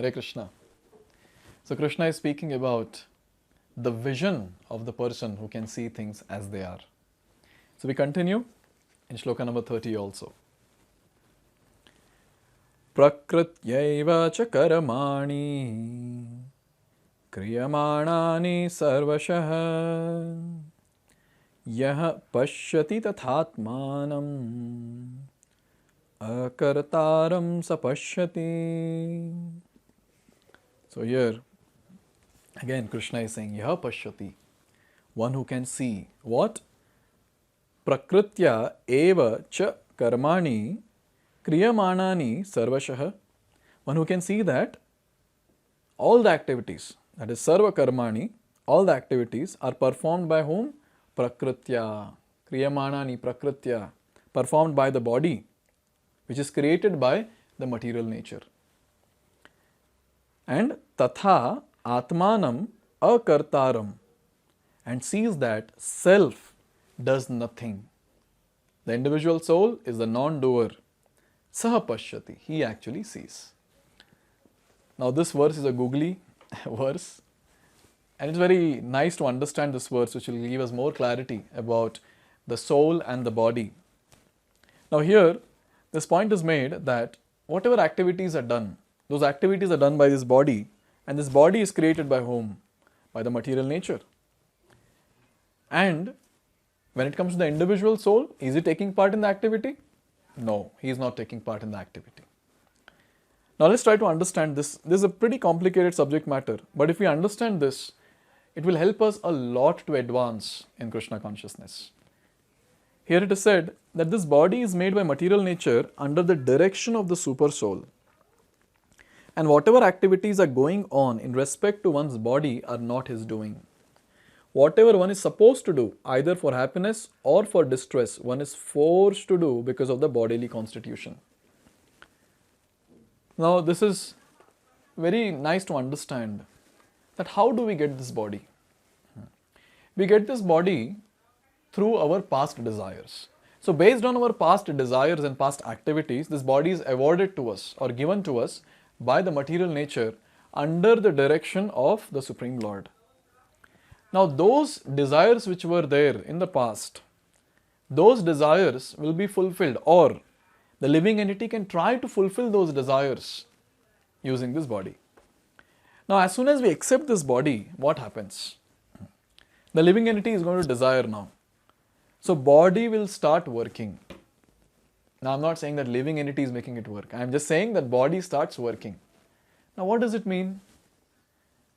Hare Krishna. So Krishna is speaking about the vision of the person who can see things as they are. So we continue in Shloka number 30 also. Prakrityaiva cha karamani kriyamanani sarvashah yah pashyati tathatmanam akartaram sapashyati. So here again Krishna is saying yah pashyati, one who can see what? Prakritya eva cha karmani kriyamanani sarvashah, one who can see that all the activities, that is sarva karmani, all the activities are performed by whom? Prakritya, kriyamanani prakritya, performed by the body, which is created by the material nature. And tatha atmanam akartaram, and sees that self does nothing. The individual soul is the non-doer. Saha pashyati, he actually sees. Now this verse is a googly verse, and it's very nice to understand this verse, which will give us more clarity about the soul and the body. Now here, this point is made that whatever activities are done, those activities are done by this body, and this body is created by whom? By the material nature. And when it comes to the individual soul, is he taking part in the activity? No, he is not taking part in the activity. Now let's try to understand this. This is a pretty complicated subject matter, but if we understand this, it will help us a lot to advance in Krishna consciousness. Here it is said that this body is made by material nature under the direction of the super soul. And whatever activities are going on in respect to one's body are not his doing. Whatever one is supposed to do, either for happiness or for distress, one is forced to do because of the bodily constitution. Now this is very nice to understand that how do we get this body? We get this body through our past desires. So based on our past desires and past activities, this body is awarded to us or given to us by the material nature under the direction of the Supreme Lord. Now those desires which were there in the past, those desires will be fulfilled, or the living entity can try to fulfill those desires using this body. Now as soon as we accept this body, what happens? The living entity is going to desire now. So body will start working. Now I'm not saying that living entity is making it work. I'm just saying that body starts working. Now what does it mean?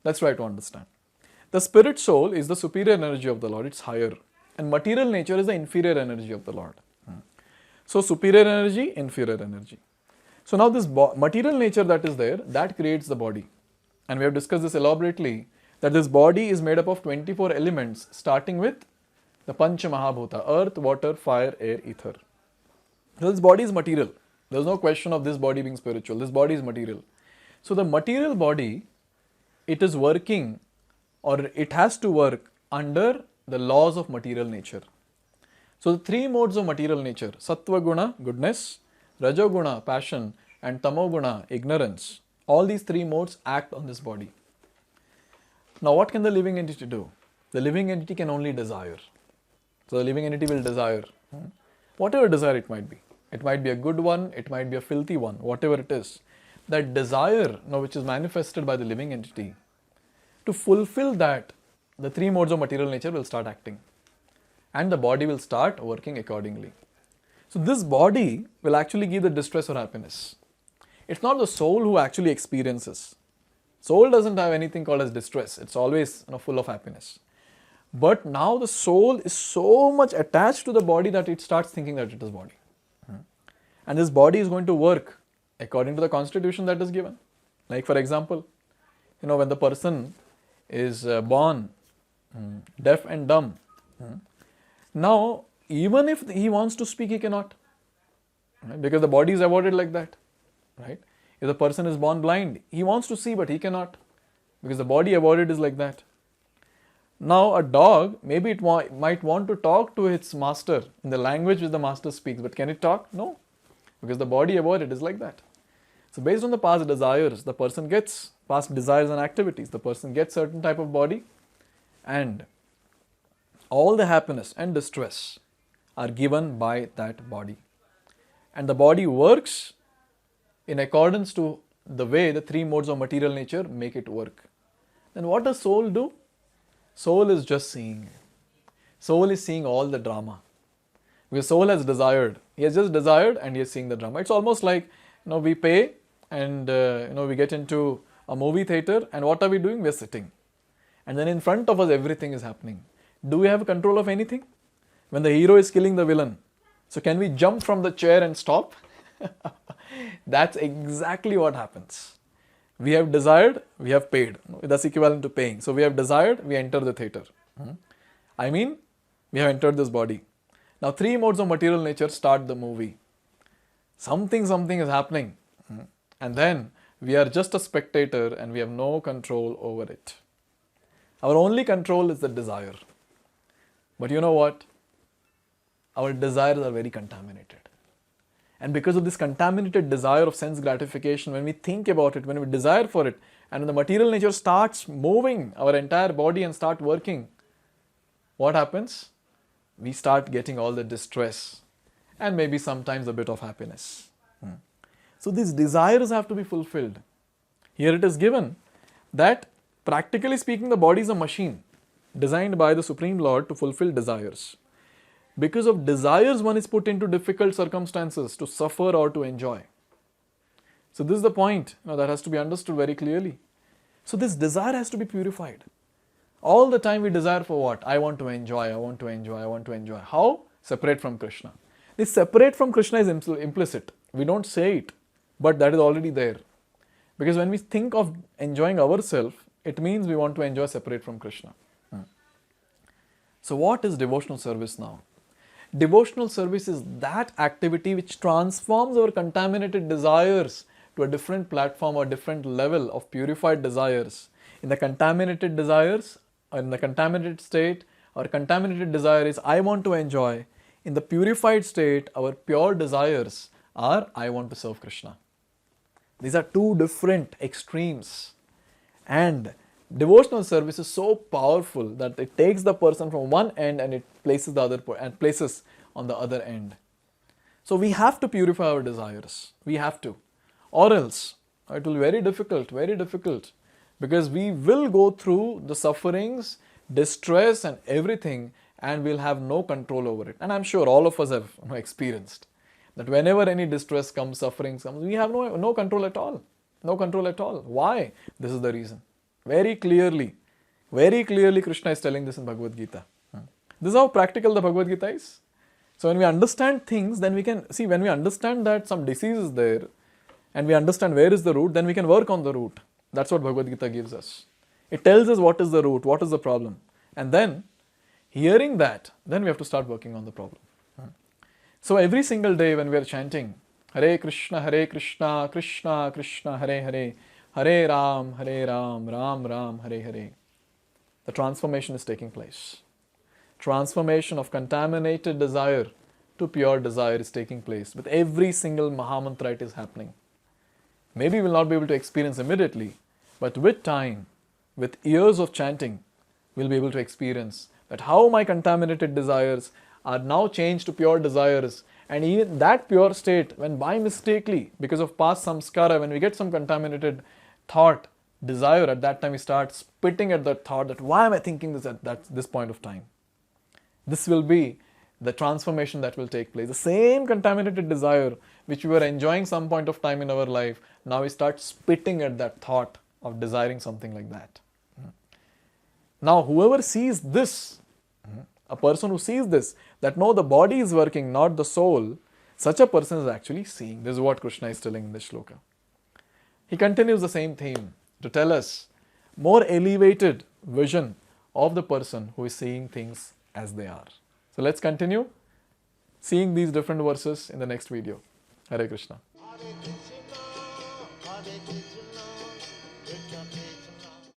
Let's try to understand. The spirit soul is the superior energy of the Lord, it's higher. And material nature is the inferior energy of the Lord. So superior energy, inferior energy. So now this material nature that is there, that creates the body. And we have discussed this elaborately, that this body is made up of 24 elements, starting with the Pancha Mahabhuta, earth, water, fire, air, ether. So this body is material. There is no question of this body being spiritual. This body is material. So the material body, it is working, or it has to work under the laws of material nature. So the three modes of material nature, Sattva Guna, goodness, Rajo Guna, passion, and Tamo Guna, ignorance, all these three modes act on this body. Now what can the living entity do? The living entity can only desire. So the living entity will desire, whatever desire it might be. It might be a good one, it might be a filthy one, whatever it is. That desire, now which is manifested by the living entity, to fulfill that, the three modes of material nature will start acting. And the body will start working accordingly. So this body will actually give the distress or happiness. It's not the soul who actually experiences. Soul doesn't have anything called as distress. It's always full of happiness. But now the soul is so much attached to the body that it starts thinking that it is body. And this body is going to work according to the constitution that is given. Like for example, when the person is born deaf and dumb, now even if he wants to speak, he cannot, right? Because the body is awarded like that, right? If the person is born blind, he wants to see but he cannot, because the body awarded is like that. Now a dog, maybe it might want to talk to its master in the language which the master speaks, but can it talk? No, because the body awarded is like that. So based on the past desires, the person gets past desires and activities, the person gets certain type of body, and all the happiness and distress are given by that body. And the body works in accordance to the way the three modes of material nature make it work. Then what does soul do? Soul is just seeing. Soul is seeing all the drama. Because soul has desired. He has just desired and he is seeing the drama. It's almost like, we pay and we get into a movie theater, and what are we doing? We are sitting. And then in front of us everything is happening. Do we have control of anything? When the hero is killing the villain, so can we jump from the chair and stop? That's exactly what happens. We have desired, we have paid. That's equivalent to paying. So we have desired, we enter the theater. We have entered this body. Now three modes of material nature start the movie. Something is happening. And then we are just a spectator and we have no control over it. Our only control is the desire. But you know what? Our desires are very contaminated. And because of this contaminated desire of sense gratification, when we think about it, when we desire for it, and when the material nature starts moving our entire body and start working, what happens? We start getting all the distress and maybe sometimes a bit of happiness. So these desires have to be fulfilled. Here it is given that practically speaking, the body is a machine designed by the Supreme Lord to fulfill desires. Because of desires, one is put into difficult circumstances to suffer or to enjoy. So this is the point that has to be understood very clearly. So this desire has to be purified. All the time we desire for what? I want to enjoy, I want to enjoy, I want to enjoy. How? Separate from Krishna. This separate from Krishna is implicit. We don't say it, but that is already there. Because when we think of enjoying ourselves, it means we want to enjoy separate from Krishna. So what is devotional service now? Devotional service is that activity which transforms our contaminated desires to a different platform or different level of purified desires. In the contaminated desires, or in the contaminated state, our contaminated desire is I want to enjoy. In the purified state, our pure desires are I want to serve Krishna. These are two different extremes. And devotional service is so powerful that it takes the person from one end and it places the other and places on the other end. So we have to purify our desires. We have to. Or else it will be very difficult. Because we will go through the sufferings, distress and everything, and we'll have no control over it. And I'm sure all of us have experienced that whenever any distress comes, suffering comes, we have no control at all. No control at all. Why? This is the reason. Very clearly Krishna is telling this in Bhagavad-gita. This is how practical the Bhagavad-gita is. So when we understand things, then we can see, when we understand that some disease is there and we understand where is the root, then we can work on the root. That's what Bhagavad-gita gives us. It tells us what is the root, what is the problem. And then, hearing that, then we have to start working on the problem. So every single day when we are chanting, Hare Krishna, Krishna Krishna, Hare Hare, Hare Ram, Ram Ram, Hare Hare, the transformation is taking place. Transformation of contaminated desire to pure desire is taking place. With every single Mahamantra it is happening. Maybe we will not be able to experience immediately, but with time, with years of chanting, we'll be able to experience that how my contaminated desires are now changed to pure desires. And even that pure state, when by mistakenly, because of past samskara, when we get some contaminated thought, desire, at that time we start spitting at that thought that why am I thinking this at this point of time? This will be the transformation that will take place. The same contaminated desire which we were enjoying some point of time in our life, now we start spitting at that thought of desiring something like that. Now whoever sees this, a person who sees this, that no, the body is working, not the soul, such a person is actually seeing. This is what Krishna is telling in this shloka. He continues the same theme to tell us more elevated vision of the person who is seeing things as they are. So let's continue seeing these different verses in the next video. Hare Krishna. Hare Krishna, Hare Krishna.